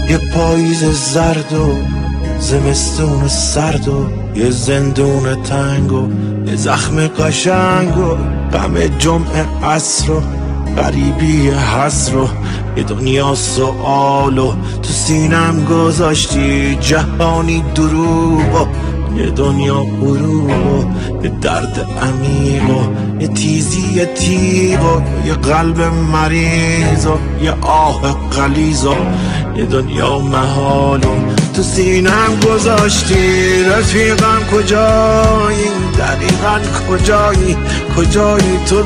یه پاییز زرد و زمستون سرد و یه زندون تنگ و یه زخم قشنگ و غم جمعه عصر و غریبی حسر و یه دنیا سؤال و تو سینم گذاشتی جهانی دروب و یه دنیا غروب و یه درد عمیق و یه تیزی تیغ و یه قلب مریض و یه آه غلیظ و یه دنیا محال و تو سینم گذاشتی. رفیقم کجایی؟ دقیقا کجایی؟ کجایی تو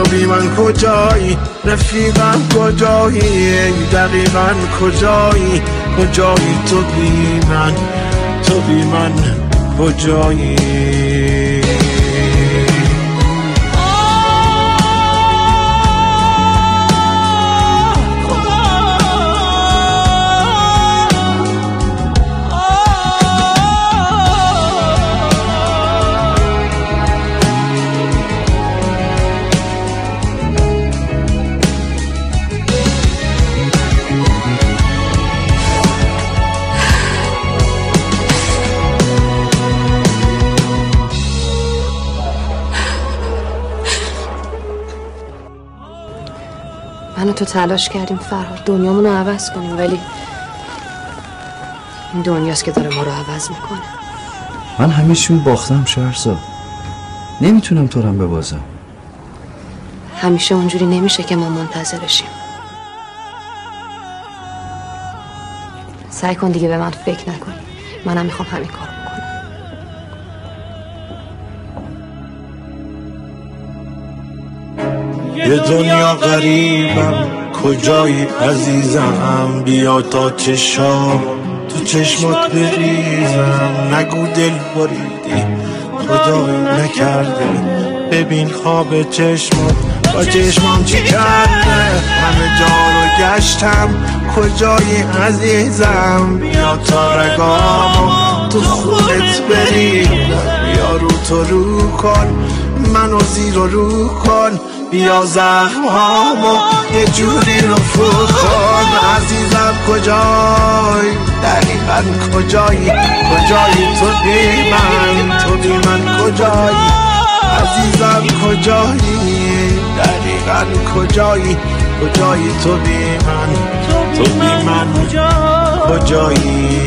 بی من کجایی؟ رفیقم کجایی؟ دقیقا کجایی؟ کجایی تو بی من کجایی؟ من و تو تلاش کردیم فرهاد دنیامون رو عوض کنیم، ولی این دنیاست که داره ما رو عوض میکنه. من همیشون باختم شهرزاد، نمیتونم تو رو ببازم. همیشه اونجوری نمیشه که ما منتظرشیم. سعی کن دیگه به من فکر نکنی، منم میخوام همین کار بکنم. یه دنیا غریبم، کجایی عزیزم؟ بیا تا چشام تو چشمات بریزم. نگو دل بریدی خدایی نکرده، ببین خواب چشمات با چشمام چی کرده. همه جا رو گشتم، کجایی عزیزم؟ بیا تا رگامو تو خونت بریدم. بیا رو تو رو کن، منو زیر و رو کن. بیا زخمامو یه جوری رفو کن. عزیزم کجایی؟ دقیقا کجایی؟ کجایی تو بی من کجایی؟ عزیزم کجایی؟ دقیقا کجایی؟ کجایی تو بی من کجایی؟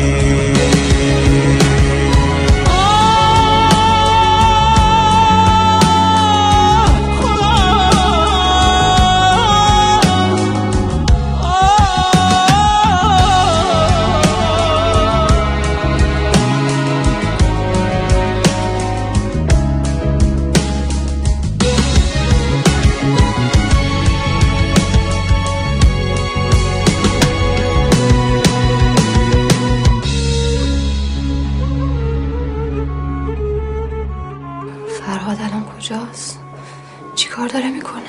فرهاد الان کجاست؟ چی کار داره میکنه؟